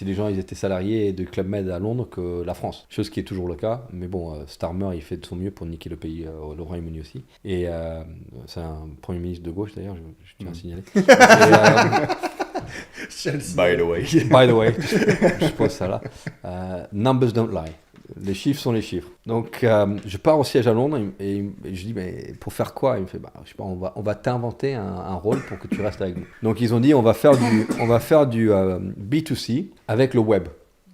si les gens ils étaient salariés de Club Med à Londres que la France. Chose qui est toujours le cas. Mais bon, Starmer, il fait de son mieux pour niquer le pays, le Royaume-Uni aussi. Et c'est un Premier ministre de gauche d'ailleurs, je tiens à signaler. By the way. By the way, je pose ça là. Numbers don't lie. Les chiffres sont les chiffres. Donc, je pars au siège à Londres et je dis, mais pour faire quoi? Il me fait, je sais pas, on va t'inventer un rôle pour que tu restes avec nous. Donc, ils ont dit, on va faire du B2C avec le web.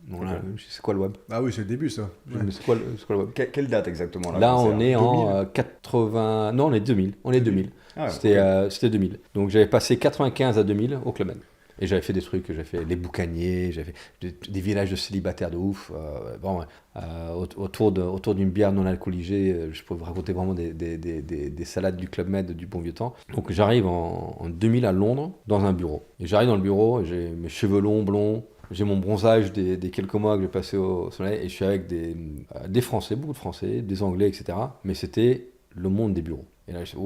Bon, là, c'est quoi le web? Ah oui, c'est le début, ça. Ouais. C'est quoi le web? Quelle date exactement là? Là, on est en 80... Non, on est 2000. On est 2000. Ah, C'était 2000. Donc, j'avais passé 95 à 2000 au Club Med. Et j'avais fait des trucs, j'avais fait les boucaniers, j'avais fait des villages de célibataires de ouf. Autour d'une bière non alcoolisée, je peux vous raconter vraiment des salades du Club Med du bon vieux temps. Donc j'arrive en 2000 à Londres dans un bureau. Et j'arrive dans le bureau, j'ai mes cheveux longs, blonds, j'ai mon bronzage des quelques mois que j'ai passé au soleil et je suis avec des Français, beaucoup de Français, des Anglais, etc. Mais c'était le monde des bureaux. Et là, je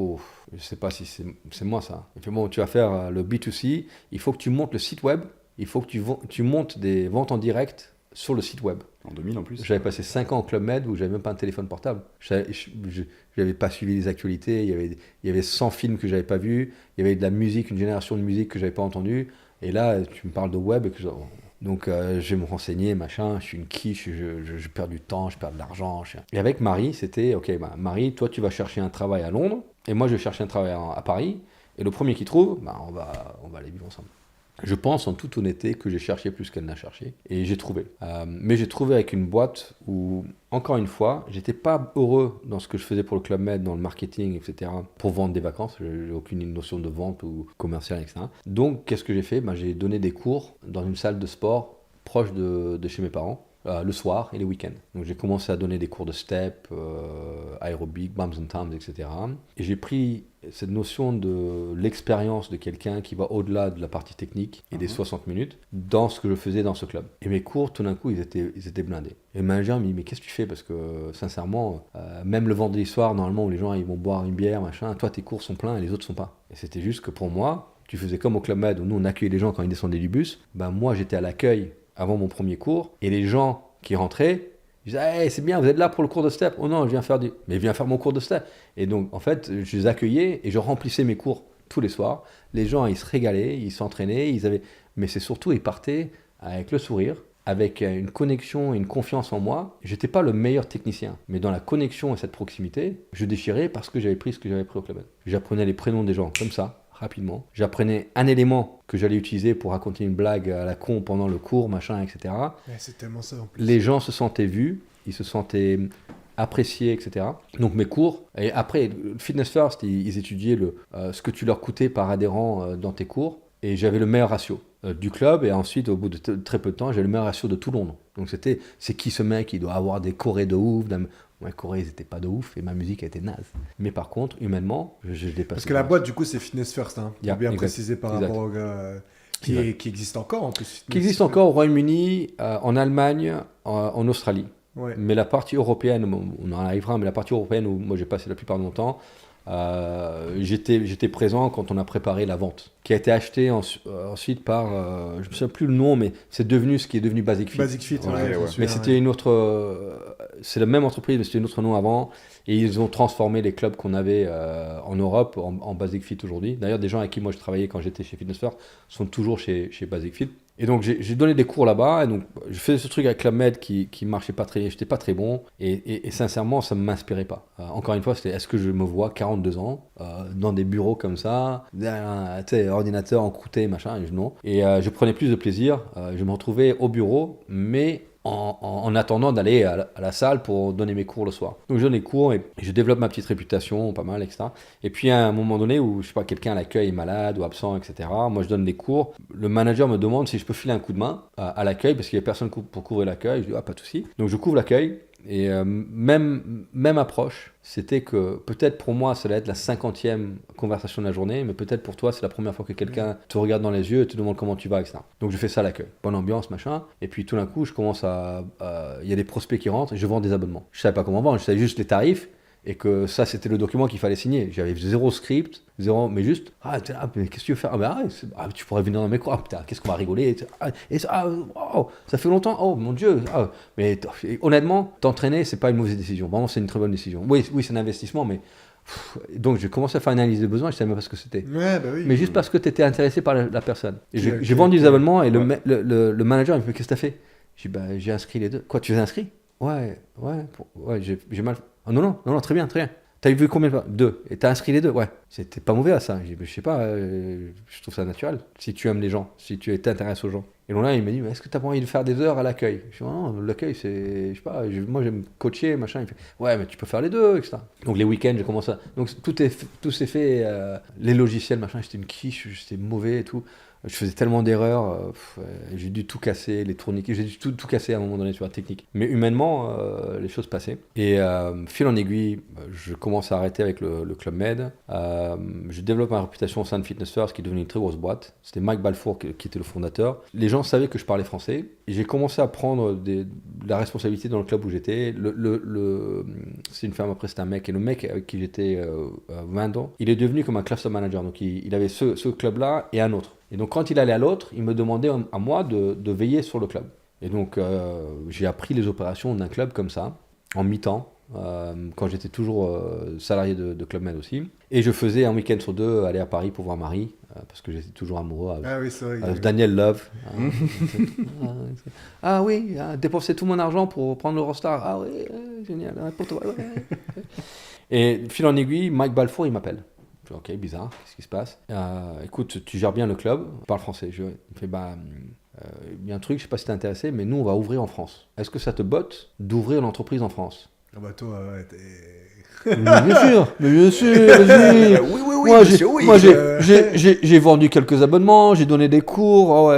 sais pas si c'est moi ça. Il fait, bon, tu vas faire le B2C, il faut que tu montes le site web, il faut que tu montes des ventes en direct sur le site web. En 2000 en plus. J'avais passé 5 ans au Club Med où j'avais même pas un téléphone portable. J'avais pas suivi les actualités, il y avait 100 films que j'avais pas vus, il y avait de la musique, une génération de musique que j'avais pas entendue. Et là, tu me parles de web et que donc je vais me renseigner, machin, je suis une quiche, je perds du temps, je perds de l'argent. Et avec Marie, c'était, ok, Marie, toi tu vas chercher un travail à Londres, et moi je vais chercher un travail à Paris, et le premier qui trouve, on va aller vivre ensemble. Je pense en toute honnêteté que j'ai cherché plus qu'elle n'a cherché, et j'ai trouvé. Mais j'ai trouvé avec une boîte où, encore une fois, j'étais pas heureux dans ce que je faisais pour le Club Med, dans le marketing, etc., pour vendre des vacances, j'ai aucune notion de vente ou commerciale, etc. Donc, qu'est-ce que j'ai fait? J'ai donné des cours dans une salle de sport proche de chez mes parents, le soir et les week-ends. Donc j'ai commencé à donner des cours de step, aérobic, bumps and thumbs, etc. Et j'ai pris cette notion de l'expérience de quelqu'un qui va au-delà de la partie technique et des 60 minutes dans ce que je faisais dans ce club. Et mes cours, tout d'un coup, ils étaient blindés. Et le manager me dit, mais qu'est-ce que tu fais? Parce que sincèrement, même le vendredi soir, normalement, où les gens ils vont boire une bière, machin, toi, tes cours sont pleins et les autres sont pas. Et c'était juste que pour moi, tu faisais comme au Club Med où nous, on accueillait les gens quand ils descendaient du bus. Moi, j'étais à l'accueil avant mon premier cours, et les gens qui rentraient, ils disaient hey, c'est bien, vous êtes là pour le cours de step. Oh non, je viens faire mais viens faire mon cours de step. Et donc, en fait, je les accueillais et je remplissais mes cours tous les soirs. Les gens, ils se régalaient, ils s'entraînaient, mais c'est surtout, ils partaient avec le sourire, avec une connexion et une confiance en moi. J'étais pas le meilleur technicien, mais dans la connexion et cette proximité, je déchirais parce que j'avais pris ce que j'avais pris au Club Med. J'apprenais les prénoms des gens comme ça, rapidement. J'apprenais un élément que j'allais utiliser pour raconter une blague à la con pendant le cours, machin, etc. Ouais, c'est tellement ça en plus. Les gens se sentaient vus, ils se sentaient appréciés, etc. Donc mes cours, et après, Fitness First, ils étudiaient ce que tu leur coûtais par adhérent dans tes cours, et j'avais le meilleur ratio du club, et ensuite, au bout de très peu de temps, j'avais le meilleur ratio de tout Londres. Donc c'est qui ce mec? Il doit avoir des chorés de ouf. Ouais, Corée, ils n'étaient pas de ouf et ma musique était naze. Mais par contre, humainement, je l'ai passé. Parce que la boîte, du coup, c'est Fitness First. Pour bien exact, préciser par rapport au gars qui existe encore en plus. Qui existe encore au Royaume-Uni, en Allemagne, en Australie. Ouais. Mais la partie européenne, on en arrivera, mais la partie européenne où moi j'ai passé la plupart de mon temps, j'étais présent quand on a préparé la vente, qui a été achetée ensuite par, je ne me souviens plus le nom, mais c'est devenu ce qui est devenu Basic Fit. Basic Fit, ouais. Ouais. Mais c'était une autre, c'est la même entreprise, mais c'était un autre nom avant, et ils ont transformé les clubs qu'on avait en Europe en Basic Fit aujourd'hui. D'ailleurs, des gens avec qui moi je travaillais quand j'étais chez Fitness First sont toujours chez Basic Fit. Et donc j'ai donné des cours là-bas, et donc je faisais ce truc avec Club Med qui marchait pas très, j'étais pas très bon, et sincèrement ça ne m'inspirait pas. Encore une fois, c'était est-ce que je me vois 42 ans dans des bureaux comme ça, ordinateur encrouté, machin, non. Et je prenais plus de plaisir, je me retrouvais au bureau, mais en attendant d'aller à la salle pour donner mes cours le soir. Donc je donne les cours et je développe ma petite réputation, pas mal, etc. Et puis à un moment donné où, je sais pas, quelqu'un à l'accueil est malade ou absent, etc. Moi je donne des cours. Le manager me demande si je peux filer un coup de main à l'accueil parce qu'il n'y a personne pour couvrir l'accueil. Je dis pas de souci. Donc je couvre l'accueil. Et même approche, c'était que peut-être pour moi ça allait être la 50e conversation de la journée, mais peut-être pour toi c'est la première fois que quelqu'un te regarde dans les yeux et te demande comment tu vas, etc. Donc je fais ça à l'accueil, bonne ambiance, machin, et puis tout d'un coup je commence il y a des prospects qui rentrent et je vends des abonnements. Je savais pas comment vendre, je savais juste les tarifs, Et que ça, c'était le document qu'il fallait signer. J'avais zéro script, mais juste, mais qu'est-ce que tu veux faire? Tu pourrais venir dans mes cours. Putain, qu'est-ce qu'on va rigoler? Ça fait longtemps. Oh mon Dieu. Mais honnêtement, t'entraîner, c'est pas une mauvaise décision. Vraiment, c'est une très bonne décision. Oui, c'est un investissement, mais. Donc j'ai commencé à faire une analyse de besoin, je savais même pas ce que c'était. Ouais, bah oui. Mais juste parce que tu étais intéressé par la personne. Et j'ai vendu des abonnements et le manager il me dit qu'est-ce que tu as fait? J'ai dit j'ai inscrit les deux. Quoi, tu les as inscrits? Ouais, j'ai mal. Ah non, très bien. T'as vu combien de fois? 2. Et t'as inscrit les 2? Ouais. C'était pas mauvais à ça. J'ai dit, je sais pas, je trouve ça naturel. Si tu aimes les gens, si tu t'intéresses aux gens. Et donc là, il m'a dit, mais est-ce que t'as pas envie de faire des heures à l'accueil? Je dis, non, l'accueil, c'est, je sais pas, moi j'aime coacher, machin. Il fait, ouais, mais tu peux faire les deux, etc. Donc les week-ends, j'ai commencé à. Donc tout s'est fait, les logiciels, machin, j'étais une quiche, j'étais mauvais et tout. Je faisais tellement d'erreurs, j'ai dû tout casser, les tourniquets, j'ai dû tout casser à un moment donné sur la technique. Mais humainement, les choses passaient. Et fil en aiguille, je commence à arrêter avec le Club Med. Je développe ma réputation au sein de Fitness First, qui est devenue une très grosse boîte. C'était Mike Balfour qui était le fondateur. Les gens savaient que je parlais français. Et j'ai commencé à prendre la responsabilité dans le club où j'étais. C'est une femme, après c'est un mec. Et le mec avec qui j'étais 20 ans, il est devenu comme un cluster manager. Donc il avait ce club-là et un autre. Et donc quand il allait à l'autre, il me demandait à moi de veiller sur le club. Et donc j'ai appris les opérations d'un club comme ça, en mi-temps, quand j'étais toujours salarié de Club Med aussi. Et je faisais un week-end sur 2 aller à Paris pour voir Marie, parce que j'étais toujours amoureux c'est vrai, Daniel Love. Dépenser tout mon argent pour prendre l'Eurostar. Ah oui, génial, pour toi. Ouais. Et fil en aiguille, Mike Balfour, il m'appelle. Ok, bizarre, qu'est-ce qui se passe? Écoute, tu gères bien le club, je parle français. Il me fait, il y a un truc, je sais pas si t'es intéressé, mais nous, on va ouvrir en France. Est-ce que ça te botte d'ouvrir l'entreprise en France? Ah bah toi, t'es... Mais bien sûr, vas-y. Oui, moi, j'ai vendu quelques abonnements, j'ai donné des cours.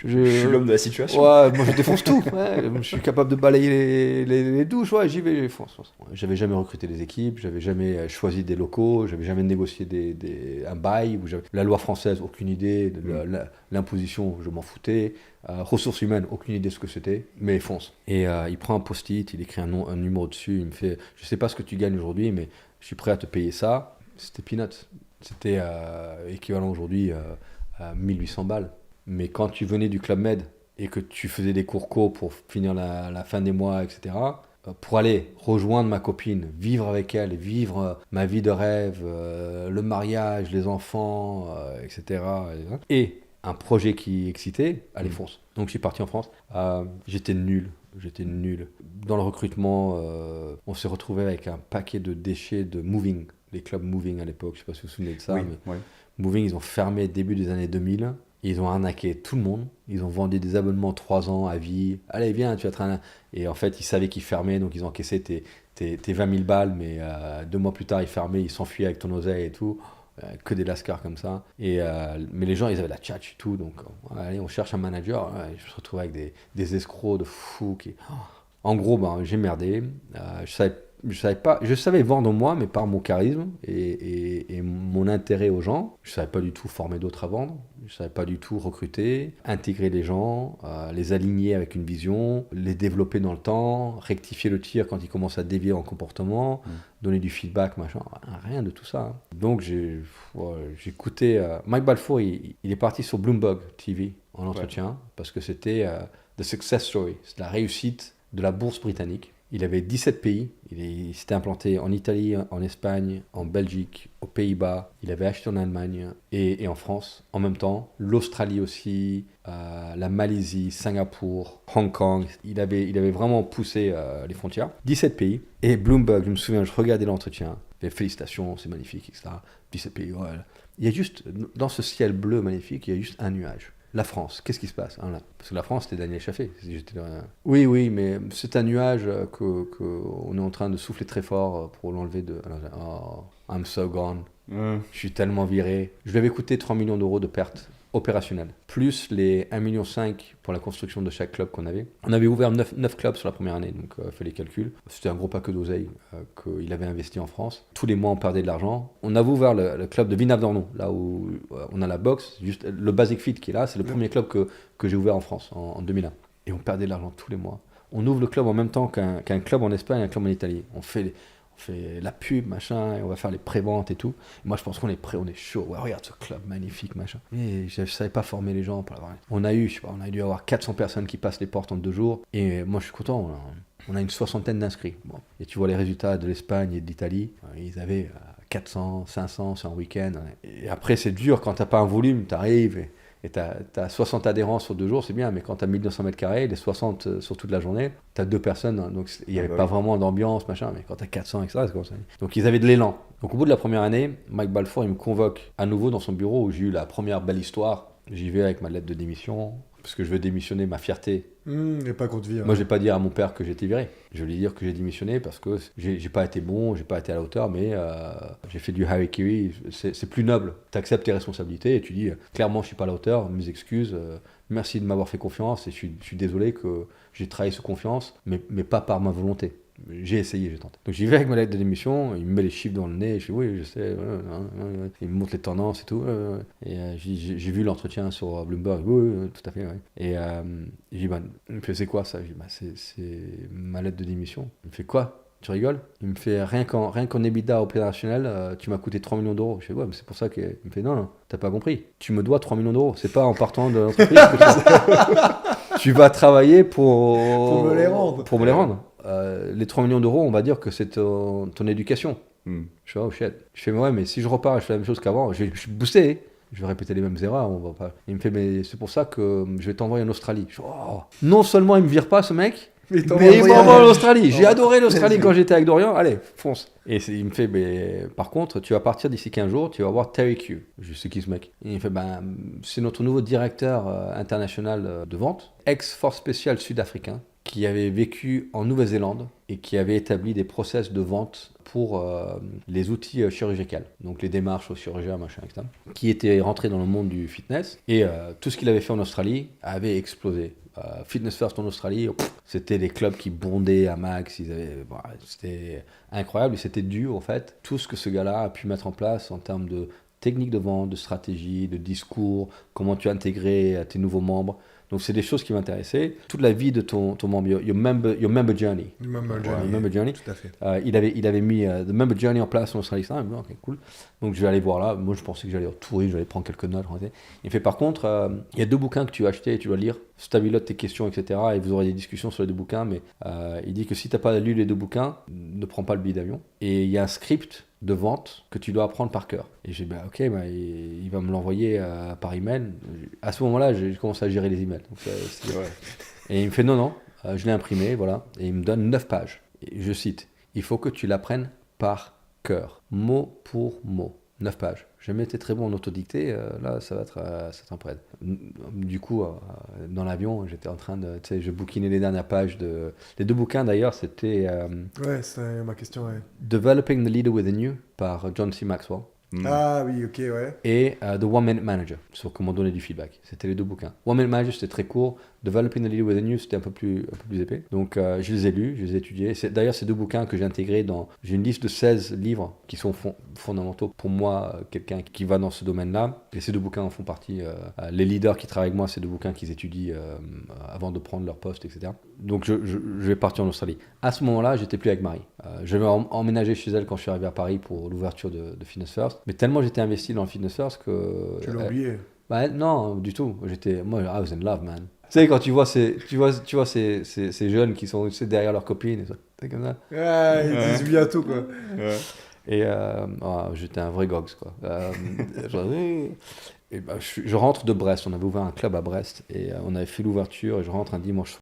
Je suis l'homme de la situation. Ouais, moi je défonce tout. Ouais, je suis capable de balayer les douches. Ouais, j'y vais, fonce. J'avais jamais recruté des équipes, j'avais jamais choisi des locaux, j'avais jamais négocié un bail. La loi française, aucune idée. L'imposition, je m'en foutais. Ressources humaines, aucune idée de ce que c'était, mais fonce. Et il prend un post-it, il écrit un numéro dessus, il me fait, je sais pas ce que tu gagnes aujourd'hui, mais je suis prêt à te payer ça. C'était peanuts. C'était équivalent aujourd'hui à 1800 balles. Mais quand tu venais du Club Med et que tu faisais des cours co pour finir la fin des mois, etc., pour aller rejoindre ma copine, vivre avec elle, vivre ma vie de rêve, le mariage, les enfants, etc., et un projet qui excitait, allez fonce. Donc je suis parti en France. J'étais nul. Dans le recrutement, on s'est retrouvé avec un paquet de déchets de Moving, les clubs Moving à l'époque, je ne sais pas si vous vous souvenez de ça. Oui, mais oui. Moving, ils ont fermé début des années 2000. Ils ont arnaqué tout le monde. Ils ont vendu des abonnements 3 ans à vie. Allez, viens, tu vas te... Et en fait, ils savaient qu'ils fermaient, donc ils encaissaient tes 20 000 balles, mais 2 mois plus tard, ils fermaient, ils s'enfuyaient avec ton oseille et tout. Que des lascars comme ça. Mais les gens, ils avaient la tchatch et tout. Donc, allez, on cherche un manager. Je me retrouve avec des escrocs de fous. En gros, j'ai merdé. Je savais vendre moi, mais par mon charisme et mon intérêt aux gens. Je savais pas du tout former d'autres à vendre. Je savais pas du tout recruter, intégrer les gens, les aligner avec une vision, les développer dans le temps, rectifier le tir quand ils commencent à dévier en comportement, donner du feedback, machin. Rien de tout ça. Donc j'ai écouté Mike Balfour, il est parti sur Bloomberg TV en entretien parce que c'était the success story, c'est la réussite de la bourse britannique. Il avait 17 pays, il s'était implanté en Italie, en Espagne, en Belgique, aux Pays-Bas, il avait acheté en Allemagne et en France en même temps, l'Australie aussi, la Malaisie, Singapour, Hong Kong, il avait vraiment poussé les frontières. 17 pays, et Bloomberg, je me souviens, je regardais l'entretien, félicitations, c'est magnifique, etc. 17 pays, ouais. Il y a juste, dans ce ciel bleu magnifique, il y a juste un nuage. La France, qu'est-ce qui se passe là? Parce que la France, c'était Daniel Chaffé. Oui, mais c'est un nuage qu'on est en train de souffler très fort pour l'enlever de... Oh, I'm so gone. Je suis tellement viré. Je lui avais coûté 3 millions d'euros de pertes opérationnelles, plus les 1,5 million pour la construction de chaque club qu'on avait. On avait ouvert 9 clubs sur la première année, donc fait les calculs. C'était un gros paquet d'oseille qu'il avait investi en France. Tous les mois, on perdait de l'argent. On avait ouvert le club de Villeneuve-d'Ornon, là où on a la boxe, juste le Basic Fit qui est là, c'est le premier club que j'ai ouvert en France en 2001. Et on perdait de l'argent tous les mois. On ouvre le club en même temps qu'un club en Espagne et un club en Italie. On fait On fait la pub, machin, et on va faire les préventes et tout. Et moi, je pense qu'on est prêt, on est chaud. Ouais, regarde ce club magnifique, machin. Et je savais pas former les gens pour l'avoir. On a eu, je sais pas, on a dû avoir 400 personnes qui passent les portes en 2 jours. Et moi, je suis content. On a une 60aine d'inscrits. Bon. Et tu vois les résultats de l'Espagne et de l'Italie. Ils avaient 400, 500, c'est un week-end. Et après, c'est dur quand t'as pas un volume, t'arrives et t'as 60 adhérents sur 2 jours, c'est bien, mais quand t'as 1200 mètres carrés, les 60 sur toute la journée, t'as 2 personnes, hein, donc il n'y avait pas vraiment d'ambiance, machin, mais quand t'as 400, etc., c'est comme ça. Donc ils avaient de l'élan. Donc au bout de la première année, Mike Balfour, il me convoque à nouveau dans son bureau où j'ai eu la première belle histoire. J'y vais avec ma lettre de démission, parce que je veux démissionner, ma fierté. Et pas qu'on te vire. Moi, je vais pas dire à mon père que j'ai été viré. Je vais lui dire que j'ai démissionné parce que j'ai pas été bon, j'ai pas été à la hauteur, mais j'ai fait du harakiri. C'est plus noble. Tu acceptes tes responsabilités et tu dis clairement, je suis pas à la hauteur, mes excuses, merci de m'avoir fait confiance et je suis désolé que j'ai trahi sous confiance, mais pas par ma volonté. J'ai essayé, j'ai tenté. Donc j'y vais avec ma lettre de démission, il me met les chiffres dans le nez, je dis oui, je sais, il me montre les tendances et tout. Et j'ai vu l'entretien sur Bloomberg, oui, tout à fait. Ouais. Et je dis, il me fait, c'est quoi ça? Je dis, c'est ma lettre de démission. Il me fait, quoi? Tu rigoles? Il me fait, rien qu'en EBITDA opérationnel, tu m'as coûté 3 millions d'euros. Je fais, ouais, mais c'est pour ça qu'il me fait, non, t'as pas compris. Tu me dois 3 millions d'euros. C'est pas en partant de l'entreprise que tu vas travailler pour me les rendre. Pour me les rendre. Les 3 millions d'euros, on va dire que c'est ton éducation. Je fais, oh shit. Je fais, ouais, mais si je repars et je fais la même chose qu'avant, je suis boosté. Je vais répéter les mêmes erreurs. On va pas... Il me fait, mais c'est pour ça que je vais t'envoyer en Australie. Je fais, oh. Non seulement il me vire pas, ce mec, mais il m'envoie en Australie. J'ai adoré l'Australie quand j'étais avec Dorian. Allez, fonce. Et il me fait, mais par contre, tu vas partir d'ici 15 jours, tu vas voir Terry Q. Je sais qui ce mec. Et il me fait, c'est notre nouveau directeur international de vente, ex-force spéciale sud-africain, qui avait vécu en Nouvelle-Zélande et qui avait établi des process de vente pour les outils chirurgicaux, donc les démarches aux chirurgiens, machin, etc., qui était rentré dans le monde du fitness. Et tout ce qu'il avait fait en Australie avait explosé. Fitness First en Australie, c'était des clubs qui bondaient à max, c'était incroyable et c'était dû en fait tout ce que ce gars-là a pu mettre en place en termes de technique de vente, de stratégie, de discours, comment tu as intégré tes nouveaux membres. Donc c'est des choses qui m'intéressaient. Toute la vie de ton membre, your member journey. Member journey. Tout à fait. Il avait mis the member journey en place en Australie. Ok, cool. Donc je vais aller voir là. Moi je pensais que j'allais retourner, j'allais prendre quelques notes. Il fait par contre, il y a 2 bouquins que tu vas acheter et tu dois lire. Stabilote tes questions, etc. Et vous aurez des discussions sur les 2 bouquins. Mais il dit que si tu n'as pas lu les 2 bouquins, ne prends pas le billet d'avion. Et il y a un script de vente que tu dois apprendre par cœur. Et j'ai dit, ok, il va me l'envoyer par email. À ce moment-là, j'ai commencé à gérer les emails. Donc, et il me fait, non, je l'ai imprimé, voilà. Et il me donne 9 pages. Et je cite, il faut que tu l'apprennes par cœur, mot pour mot. 9 pages. J'ai jamais été très bon en autodictée, là ça va être un prêt. Du coup, dans l'avion, j'étais en train de, je bouquinais les dernières pages de... Les 2 bouquins d'ailleurs, c'était... ouais, c'est ma question, ouais. Developing the Leader Within You par John C. Maxwell. Ah oui, ok, ouais. Et The One Minute Manager, sur comment donner du feedback. C'était les 2 bouquins. One Minute Manager, c'était très court. Developing the Leader Within You, c'était un peu plus épais. Donc, je les ai lus, je les ai étudiés. D'ailleurs, ces 2 bouquins que j'ai intégrés dans... J'ai une liste de 16 livres qui sont fondamentaux pour moi, quelqu'un qui va dans ce domaine-là. Et ces 2 bouquins en font partie. Les leaders qui travaillent avec moi, c'est 2 bouquins qu'ils étudient avant de prendre leur poste, etc. Donc, je vais partir en Australie. À ce moment-là, j'étais plus avec Marie. Je vais emménager chez elle quand je suis arrivé à Paris pour l'ouverture de Fitness First. Mais tellement j'étais investi dans le Fitness First que... Tu l'as oublié? Non, du tout. Moi, I was in love, man. Tu sais, quand tu vois ces jeunes qui sont derrière leurs copines, c'est comme ça. Ouais, ils disent bientôt, quoi. Ouais. Et j'étais un vrai gogs, quoi. Et je rentre de Brest, on avait ouvert un club à Brest et on avait fait l'ouverture et je rentre un dimanche